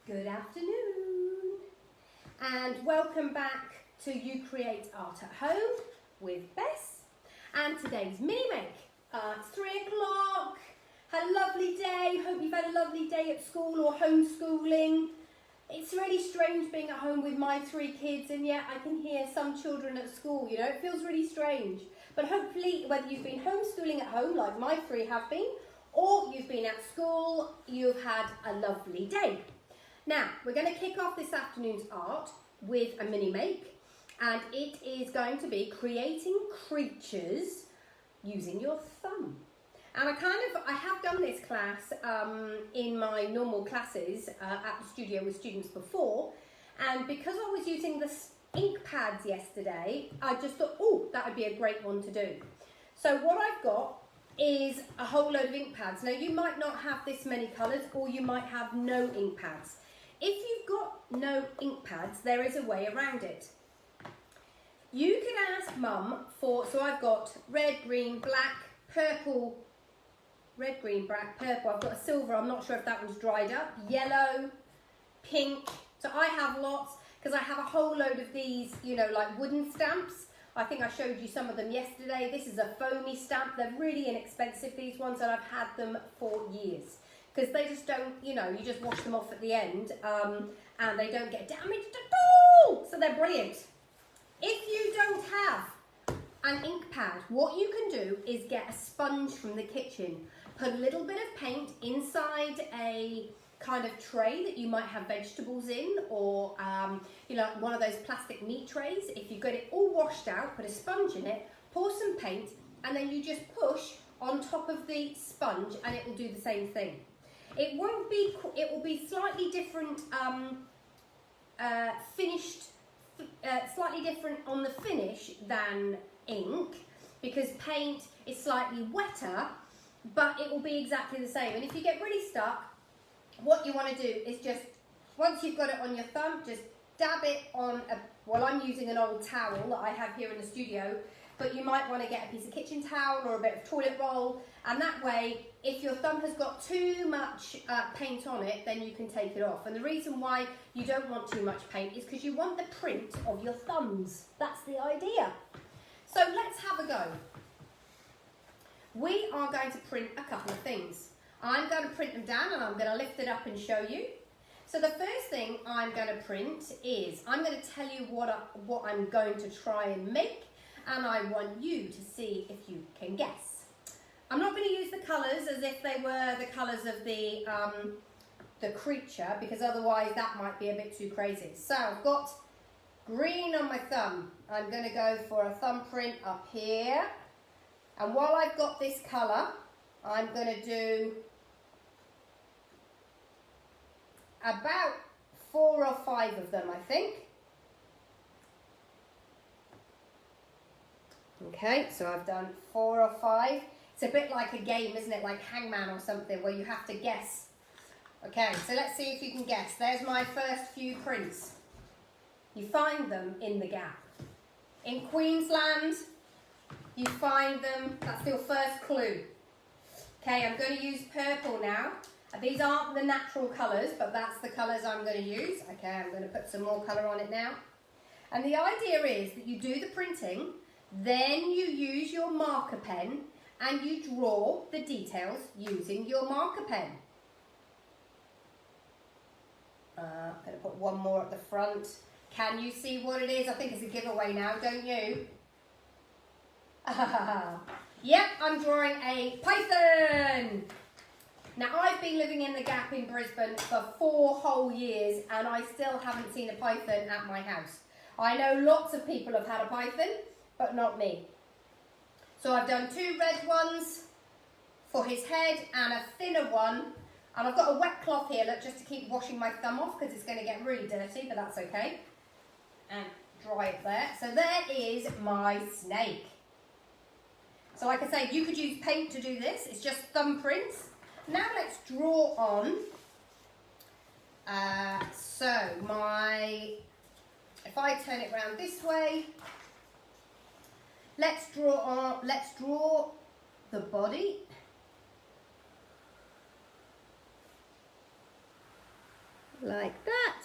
Good afternoon and welcome back to You Create Art at Home with Bess, and today's mini make. It's 3 o'clock, had a lovely day, hope you've had a lovely day at school or homeschooling. It's really strange being at home with my 3 kids, and yet I can hear some children at school, you know, it feels really strange. But hopefully, whether you've been homeschooling at home like my 3 have been, or you've been at school, you've had a lovely day. Now, we're going to kick off this afternoon's art with a mini make, and it is going to be creating creatures using your thumb. And I have done this class in my normal classes at the studio with students before, and because I was using the ink pads yesterday, I just thought, oh, that would be a great one to do. So what I've got is a whole load of ink pads. Now, you might not have this many colours, or you might have no ink pads. If you've got no ink pads, there is a way around it. You can ask Mum for, so I've got red, green, black, purple, red, green, black, purple. I've got a silver, I'm not sure if that one's dried up, yellow, pink. So I have lots, because I have a whole load of these, you know, like wooden stamps. I think I showed you some of them yesterday. This is a foamy stamp. They're really inexpensive, these ones, and I've had them for years. Because they just don't, you know, you just wash them off at the end and they don't get damaged at all. So they're brilliant. If you don't have an ink pad, what you can do is get a sponge from the kitchen. Put a little bit of paint inside a kind of tray that you might have vegetables in, or, you know, one of those plastic meat trays. If you've got it all washed out, put a sponge in it, pour some paint, and then you just push on top of the sponge and it will do the same thing. It won't be, it will be slightly different slightly different on the finish than ink, because paint is slightly wetter, but it will be exactly the same. And if you get really stuck, what you want to do is just, once you've got it on your thumb, just dab it on a, well, I'm using an old towel that I have here in the studio, but you might want to get a piece of kitchen towel or a bit of toilet roll, and that way, if your thumb has got too much paint on it, then you can take it off. And the reason why you don't want too much paint is because you want the print of your thumbs. That's the idea. So let's have a go. We are going to print a couple of things. I'm going to print them down and I'm going to lift it up and show you. So the first thing I'm going to print is, I'm going to tell you what I'm going to try and make, and I want you to see if you can guess. I'm not going to use the colours as if they were the colours of the creature, because otherwise that might be a bit too crazy. So I've got green on my thumb. I'm going to go for a thumbprint up here. And while I've got this colour, I'm going to do about 4 or 5 of them, I think. Okay, so I've done 4 or 5. It's a bit like a game, isn't it? Like Hangman or something, where you have to guess. Okay, so let's see if you can guess. There's my first few prints. You find them in the gap. In Queensland, you find them, that's your first clue. Okay, I'm going to use purple now. These aren't the natural colours, but that's the colours I'm going to use. Okay, I'm going to put some more colour on it now. And the idea is that you do the printing, then you use your marker pen and you draw the details using your marker pen. I'm going to put one more at the front. Can you see what it is? I think it's a giveaway now, don't you? Yep, I'm drawing a python. Now, I've been living in the Gap in Brisbane for 4 whole years and I still haven't seen a python at my house. I know lots of people have had a python, but not me. So I've done 2 red ones for his head and a thinner one. And I've got a wet cloth here, look, just to keep washing my thumb off because it's going to get really dirty, but that's okay. And dry it there. So there is my snake. So like I say, you could use paint to do this. It's just thumbprints. Now let's draw on. If I turn it around this way, let's draw the body. like that.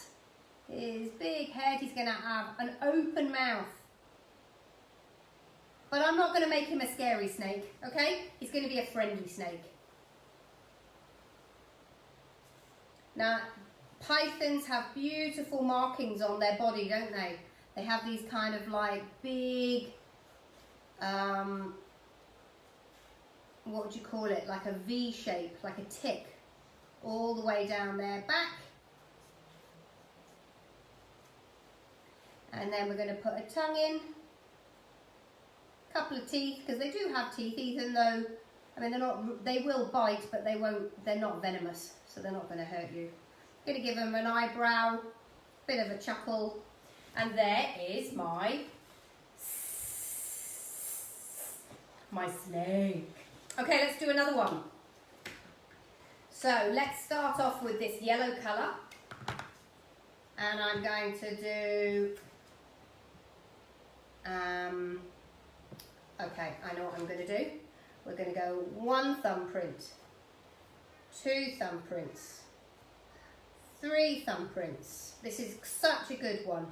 His big head, he's going to have an open mouth. But I'm not going to make him a scary snake, okay? He's going to be a friendly snake. Now, pythons have beautiful markings on their body, don't they? They have these kind of like big, what would you call it? Like a V shape, like a tick, all the way down their back. And then we're going to put a tongue in, a couple of teeth, because they do have teeth, even though, I mean, they will bite, but they're not venomous, so they're not going to hurt you. I'm going to give them an eyebrow, bit of a chuckle, and there is my snake. Okay, let's do another one. So let's start off with this yellow colour, and I'm going to do, okay, I know what I'm going to do. We're going to go 1 thumbprint, 2 thumbprints, 3 thumbprints. This is such a good one.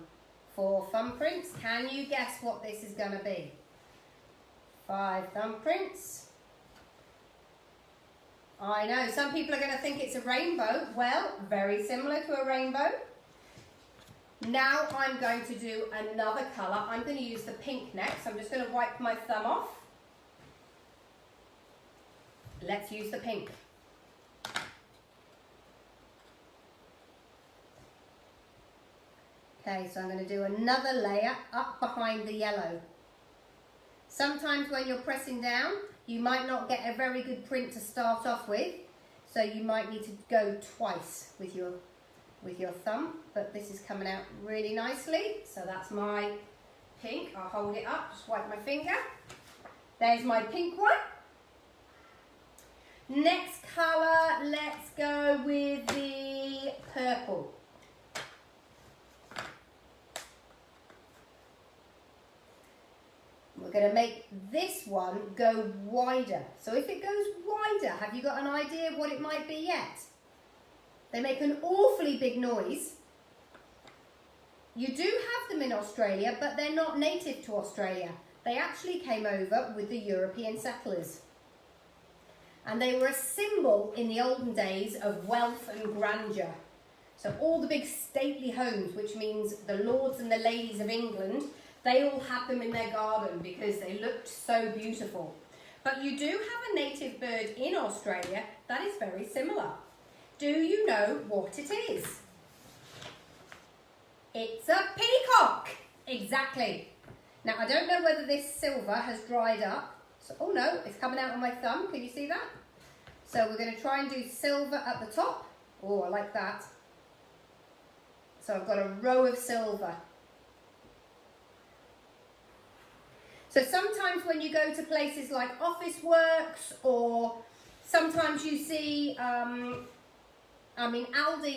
4 thumbprints. Can you guess what this is going to be? 5 thumbprints. I know, some people are going to think it's a rainbow. Well, very similar to a rainbow. Now I'm going to do another colour. I'm going to use the pink next. I'm just going to wipe my thumb off. Let's use the pink. Okay, so I'm going to do another layer up behind the yellow. Sometimes when you're pressing down, you might not get a very good print to start off with, so you might need to go twice with your thumb, but this is coming out really nicely. So that's my pink. I'll hold it up, just wipe my finger. There's my pink one. Next colour, let's go with the purple. We're going to make this one go wider. So if it goes wider, have you got an idea what it might be yet? They make an awfully big noise. You do have them in Australia, but they're not native to Australia. They actually came over with the European settlers. And they were a symbol in the olden days of wealth and grandeur. So all the big stately homes, which means the lords and the ladies of England, they all had them in their garden because they looked so beautiful. But you do have a native bird in Australia that is very similar. Do you know what it is? It's a peacock. Exactly. Now, I don't know whether this silver has dried up. So, oh no, it's coming out on my thumb. Can you see that? So we're going to try and do silver at the top. Oh, I like that. So I've got a row of silver. So sometimes when you go to places like Office Works, or sometimes you see, Aldi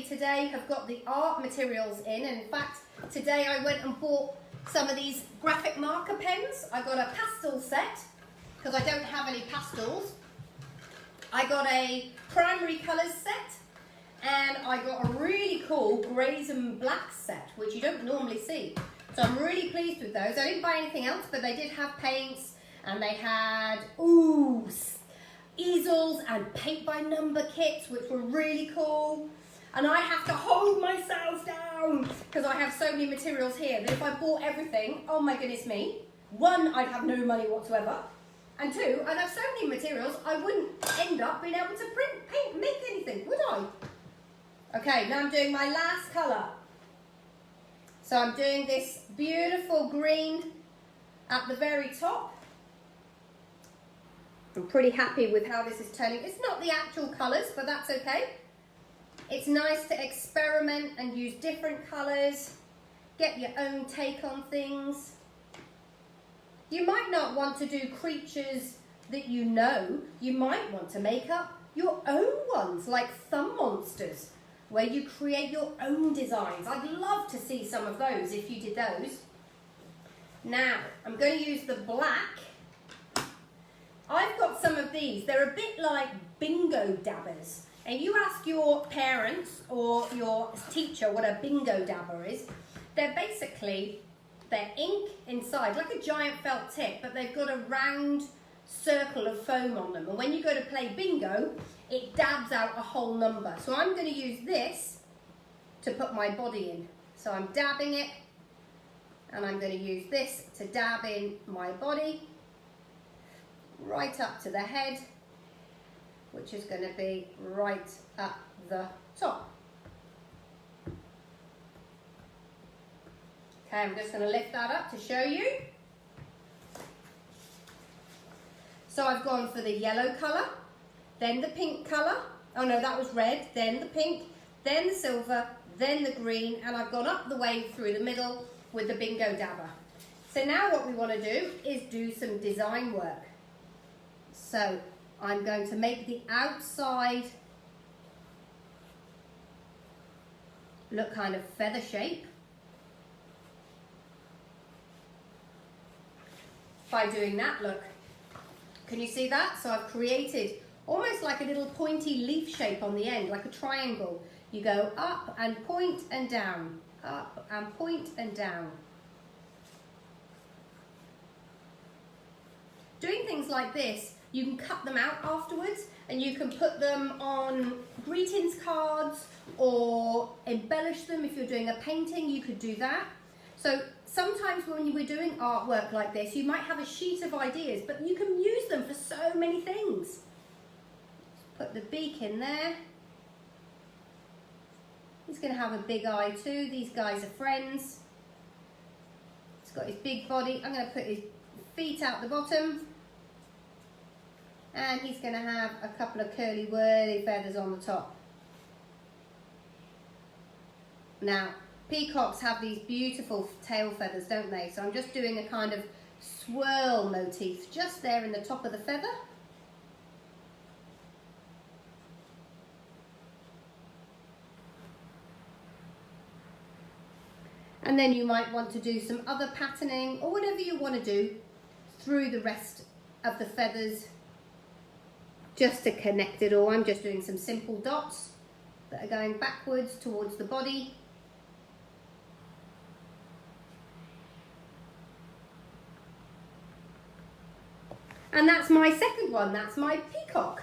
today have got the art materials in. And in fact, today I went and bought some of these graphic marker pens. I got a pastel set, because I don't have any pastels. I got a primary colours set, and I got a really cool greys and blacks set, which you don't normally see. So I'm really pleased with those. I didn't buy anything else, but they did have paints, and they had easels and paint by number kits, which were really cool. And I have to hold myself down because I have so many materials here that if I bought everything, oh my goodness me, 1, I'd have no money whatsoever, and 2, I'd have so many materials I wouldn't end up being able to print, paint, make anything, would I? Okay, now I'm doing my last colour. So I'm doing this beautiful green at the very top. I'm pretty happy with how this is turning. It's not the actual colours, but that's okay. It's nice to experiment and use different colours, get your own take on things. You might not want to do creatures that you know. You might want to make up your own ones, like thumb monsters, where you create your own designs. I'd love to see some of those if you did those. Now, I'm going to use the black. I've got some of these. They're a bit like bingo dabbers. and you ask your parents or your teacher what a bingo dabber is, they're ink inside, like a giant felt tip, but they've got a round circle of foam on them. And when you go to play bingo, it dabs out a whole number. So I'm going to use this to put my body in. So I'm dabbing it, and I'm going to use this to dab in my body, right up to the head, which is going to be right up the top. Okay, I'm just going to lift that up to show you. So I've gone for the yellow colour, then the pink colour. Oh no, that was red, then the pink, then the silver, then the green, and I've gone up the wave through the middle with the bingo dabber. So now what we want to do is do some design work. So I'm going to make the outside look kind of feather shape by doing that. Look, can you see that? So I've created almost like a little pointy leaf shape on the end, like a triangle. You go up and point and down, up and point and down. Doing things like this, you can cut them out afterwards and you can put them on greetings cards or embellish them. If you're doing a painting, you could do that. So sometimes when we're doing artwork like this, you might have a sheet of ideas, but you can use them for so many things. Put the beak in there. He's going to have a big eye too. These guys are friends. He's got his big body. I'm going to put his feet out the bottom. And he's going to have a couple of curly whirly feathers on the top. Now, peacocks have these beautiful tail feathers, don't they? So I'm just doing a kind of swirl motif just there in the top of the feather. And then you might want to do some other patterning or whatever you want to do through the rest of the feathers just to connect it all. I'm just doing some simple dots that are going backwards towards the body. And that's my second one, that's my peacock.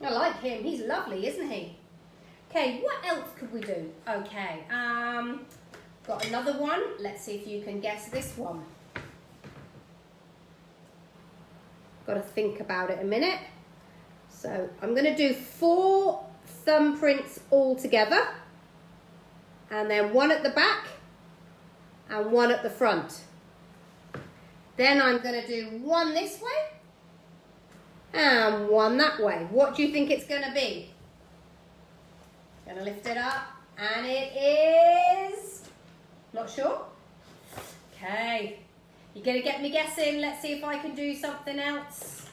I like him, he's lovely, isn't he? Okay, what else could we do? Okay, got another one. Let's see if you can guess this one. Got to think about it a minute. So I'm going to do 4 thumbprints all together, and then one at the back and one at the front. Then I'm going to do one this way and one that way. What do you think it's going to be? Going to lift it up, and it is... Not sure? Okay. You're going to get me guessing. Let's see if I can do something else.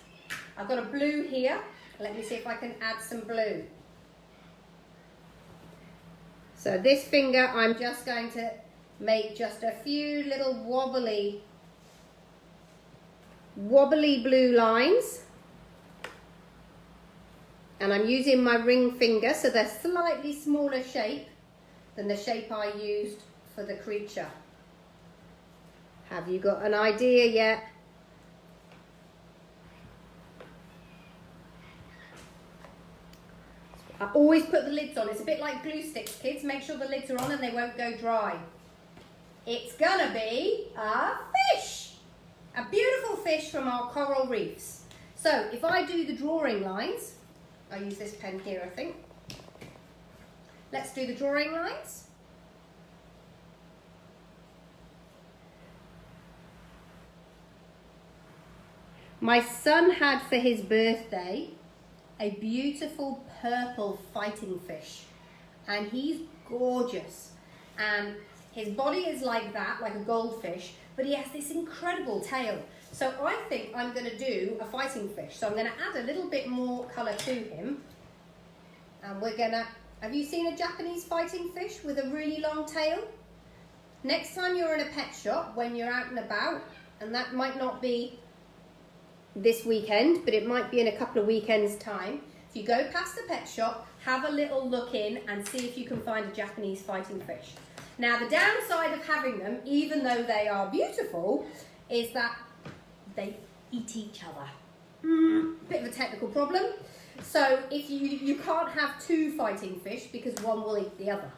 I've got a blue here. Let me see if I can add some blue. So this finger, I'm just going to make just a few little wobbly blue lines. And I'm using my ring finger, so they're slightly smaller shape than the shape I used for the creature. Have you got an idea yet? I always put the lids on. It's a bit like glue sticks, kids. Make sure the lids are on and they won't go dry. It's gonna be a fish. A beautiful fish from our coral reefs. So if I do the drawing lines, I'll use this pen here, I think. Let's do the drawing lines. My son had for his birthday a beautiful purple fighting fish, and he's gorgeous, and his body is like that, like a goldfish, but he has this incredible tail. So I think I'm going to do a fighting fish. So I'm going to add a little bit more colour to him, and we're going to... Have you seen a Japanese fighting fish with a really long tail? Next time you're in a pet shop, when you're out and about, and that might not be this weekend, but it might be in a couple of weekends' time, if you go past the pet shop, have a little look in and see if you can find a Japanese fighting fish. Now the downside of having them, even though they are beautiful, is that they eat each other. Bit of a technical problem. So if you can't have two fighting fish because one will eat the other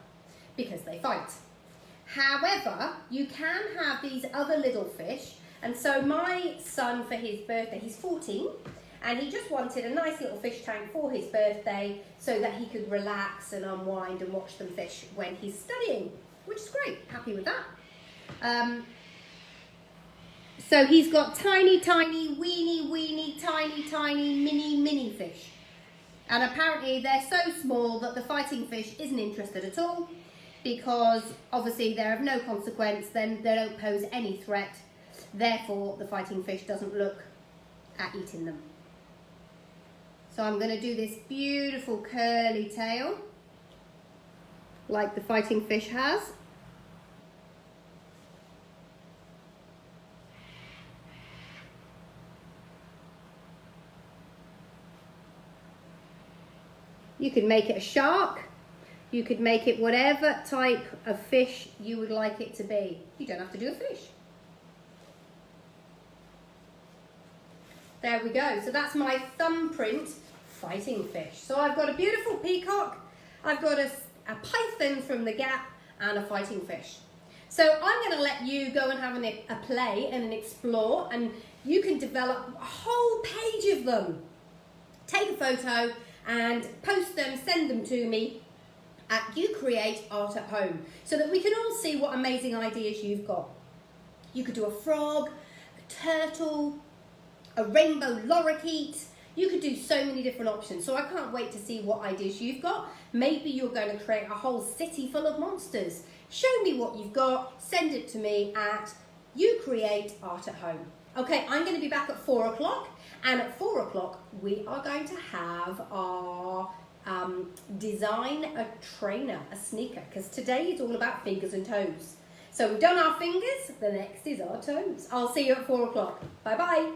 because they fight. However, you can have these other little fish. And so my son, for his birthday, he's 14, and he just wanted a nice little fish tank for his birthday so that he could relax and unwind and watch them fish when he's studying, which is great. Happy with that. So he's got tiny, weeny, tiny, mini fish. And apparently they're so small that the fighting fish isn't interested at all, because obviously they're of no consequence, then they don't pose any threat. Therefore, the fighting fish doesn't look at eating them. So I'm going to do this beautiful curly tail, like the fighting fish has. You could make it a shark. You could make it whatever type of fish you would like it to be. You don't have to do a fish. There we go. So that's my thumbprint fighting fish. So I've got a beautiful peacock, I've got a python from the Gap, and a fighting fish. So I'm going to let you go and have a play and an explore, and you can develop a whole page of them. Take a photo and post them, send them to me at You Create Art at Home, so that we can all see what amazing ideas you've got. You could do a frog, a turtle, a rainbow lorikeet. You could do so many different options. So I can't wait to see what ideas you've got. Maybe you're going to create a whole city full of monsters. Show me what you've got. Send it to me at You Create Art at Home. Okay, I'm going to be back at 4 o'clock. And at 4 o'clock, we are going to have our design a trainer, a sneaker, because today is all about fingers and toes. So we've done our fingers, the next is our toes. I'll see you at 4 o'clock. Bye-bye.